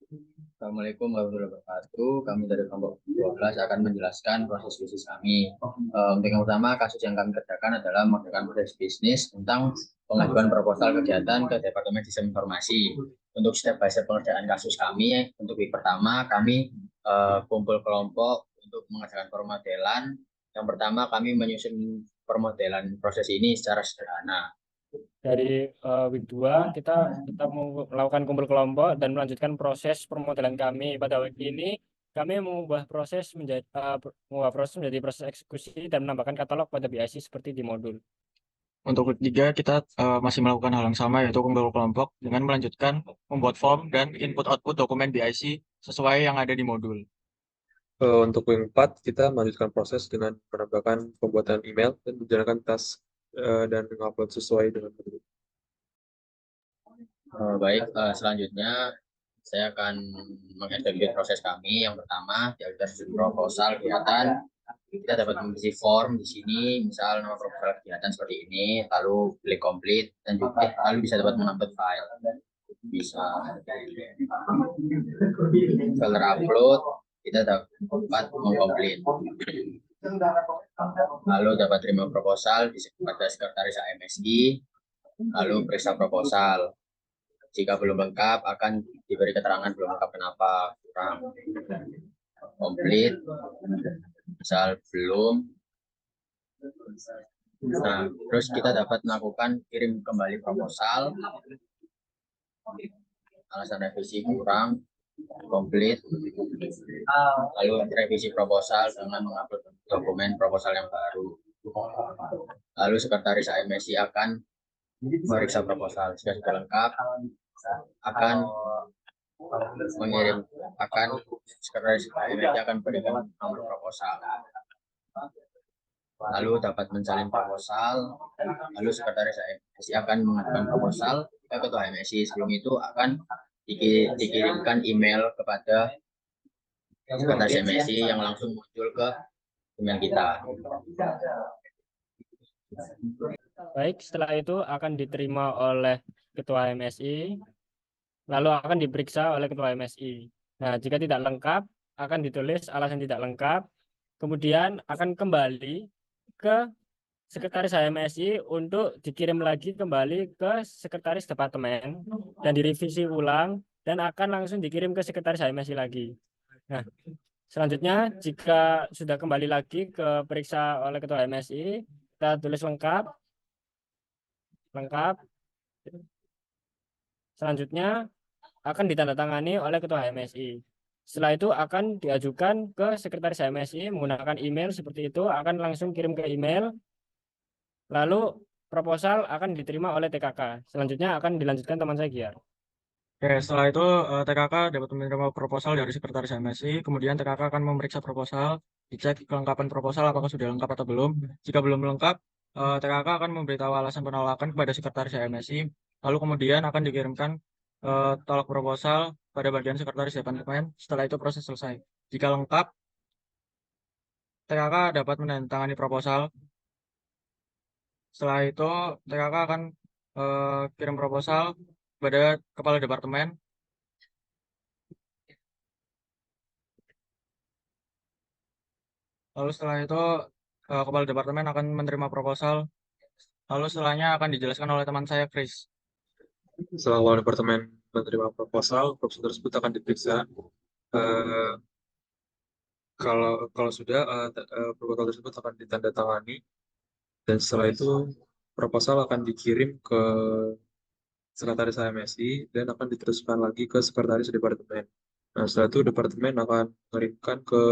Assalamualaikum warahmatullahi wabarakatuh. Kami dari kelompok 12 akan menjelaskan proses bisnis kami. Untuk yang utama, kasus yang kami kerjakan adalah mengerjakan proses bisnis tentang pengajuan proposal kegiatan ke Departemen Sistem Informasi. Untuk step by step pengerjaan kasus kami, untuk week pertama kami kumpul kelompok untuk mengerjakan permodelan. Yang pertama kami menyusun permodelan proses ini secara sederhana. Dari week 2 kita mau melakukan kumpul kelompok dan melanjutkan proses permodelan kami. Pada week ini kami mengubah proses menjadi proses eksekusi dan menambahkan katalog pada BIC seperti di modul. Untuk week 3 kita masih melakukan hal yang sama yaitu kumpul kelompok dengan melanjutkan membuat form dan input-output dokumen BIC sesuai yang ada di modul. Untuk week 4, kita melanjutkan proses dengan menambahkan pembuatan email dan menjalankan task dan mengupload sesuai dengan modul. Baik, selanjutnya saya akan mengeksekusi proses kami. Yang pertama, kita susun proposal kegiatan. Kita dapat mengisi form di sini, misal nama proposal kegiatan seperti ini, lalu klik complete dan juga lalu bisa dapat mengupload file. Bisa setelah upload, kita dapat mengkomplit. Lalu dapat terima proposal pada sekretaris AMSI, lalu periksa proposal. Jika belum lengkap, akan diberi keterangan belum lengkap kenapa kurang komplit, misal belum. Nah, terus kita dapat melakukan kirim kembali proposal, alasan revisi kurang komplit, lalu revisi proposal dengan mengupload dokumen proposal yang baru. Lalu sekretaris AMSI akan memeriksa proposal. Jika sudah lengkap, akan mengirim sekretaris AMSI akan berikan nomor proposal. Lalu dapat mensalin proposal, lalu sekretaris AMSI akan mengajukan proposal ke ketua AMSI. Sebelum itu akan dikirimkan email kepada sekretaris AMSI yang langsung muncul ke email kita. Baik, setelah itu akan diterima oleh ketua MSI, lalu akan diperiksa oleh ketua MSI. Nah, jika tidak lengkap, akan ditulis alasan tidak lengkap, kemudian akan kembali ke sekretaris HMSI untuk dikirim lagi kembali ke sekretaris departemen dan direvisi ulang dan akan langsung dikirim ke sekretaris HMSI lagi. Nah, selanjutnya jika sudah kembali lagi ke periksa oleh ketua HMSI, kita tulis lengkap. Selanjutnya akan ditandatangani oleh ketua HMSI. Setelah itu akan diajukan ke sekretaris HMSI menggunakan email seperti itu, akan langsung kirim ke email. Lalu proposal akan diterima oleh TKK. Selanjutnya akan dilanjutkan teman saya Giar. Oke, setelah itu TKK dapat menerima proposal dari sekretaris MSI, kemudian TKK akan memeriksa proposal, dicek kelengkapan proposal apakah sudah lengkap atau belum. Jika belum lengkap, TKK akan memberitahu alasan penolakan kepada sekretaris MSI, lalu kemudian akan dikirimkan tolak proposal pada bagian sekretaris departemen. Setelah itu proses selesai. Jika lengkap, TKK dapat menandatangani proposal. Setelah itu, TKK akan kirim proposal pada kepala departemen. Lalu setelah itu kepala departemen akan menerima proposal. Lalu setelahnya akan dijelaskan oleh teman saya, Chris. Setelah kepala departemen menerima proposal tersebut akan diperiksa. Eh, kalau sudah, proposal tersebut akan ditandatangani dan setelah itu proposal akan dikirim ke sekretaris HMSI dan akan diteruskan lagi ke sekretaris departemen. Nah, setelah itu departemen akan mengirimkan ke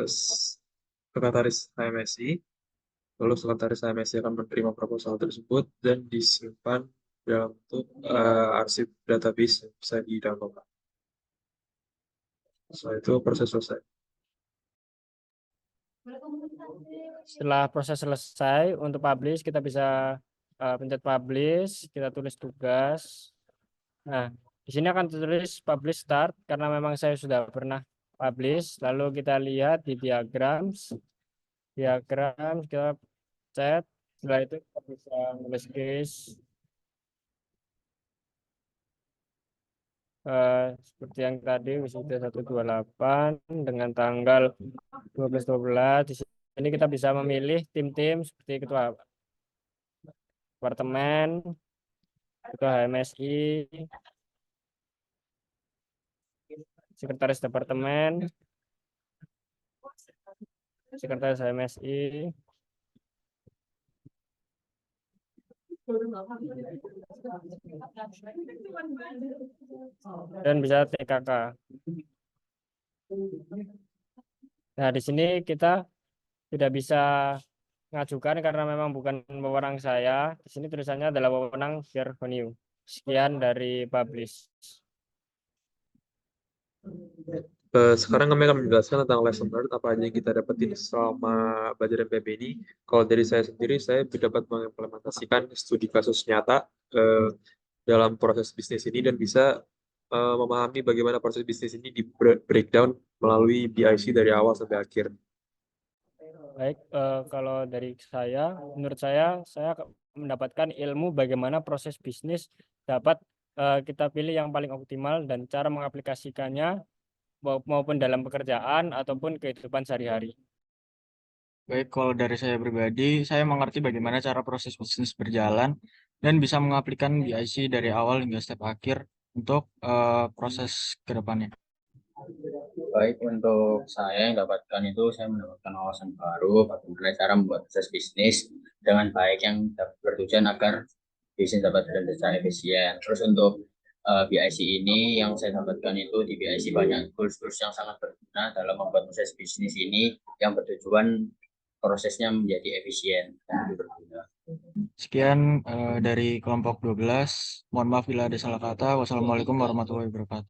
sekretaris HMSI. Lalu sekretaris HMSI akan menerima proposal tersebut dan disimpan dalam bentuk arsip database yang bisa di-download. Setelah itu proses selesai. Setelah proses selesai untuk publish, kita bisa pencet publish, kita tulis tugas. Nah, di sini akan tulis publish start karena memang saya sudah pernah publish. Lalu kita lihat di diagram, kita chat. Setelah itu kita bisa nulis case. seperti yang tadi wisuda 128 dengan tanggal 12/12. Di sini kita bisa memilih tim-tim seperti ketua departemen, ketua HMSI, sekretaris departemen, sekretaris HMSI, dan bisa TKK. Nah, di sini kita tidak bisa mengajukan karena memang bukan wewenang saya. Di sini tulisannya adalah wewenang peer review. Sekian dari publish. Sekarang kami akan menjelaskan tentang lesson learned, apa aja yang kita dapetin selama belajar MPB ini. Kalau dari saya sendiri, saya dapat mengimplementasikan studi kasus nyata dalam proses bisnis ini dan bisa memahami bagaimana proses bisnis ini di breakdown melalui BIC dari awal sampai akhir. Baik, kalau dari saya, menurut saya mendapatkan ilmu bagaimana proses bisnis dapat kita pilih yang paling optimal dan cara mengaplikasikannya maupun dalam pekerjaan ataupun kehidupan sehari-hari. Baik, kalau dari saya pribadi, saya mengerti bagaimana cara proses bisnis berjalan dan bisa mengaplikasikan BIC dari awal hingga step akhir untuk proses ke depannya. Baik, untuk saya yang dapatkan itu, saya mendapatkan wawasan baru bagaimana cara membuat proses bisnis dengan baik yang bertujuan agar bisnis dapat berjalan secara efisien. Terus untuk BIC ini yang saya dapatkan itu di BIC banyak tools-tools yang sangat berguna dalam membuat proses bisnis ini yang bertujuan prosesnya menjadi efisien dan lebih berguna. Sekian dari kelompok 12. Mohon maaf bila ada salah kata. Wassalamualaikum warahmatullahi wabarakatuh.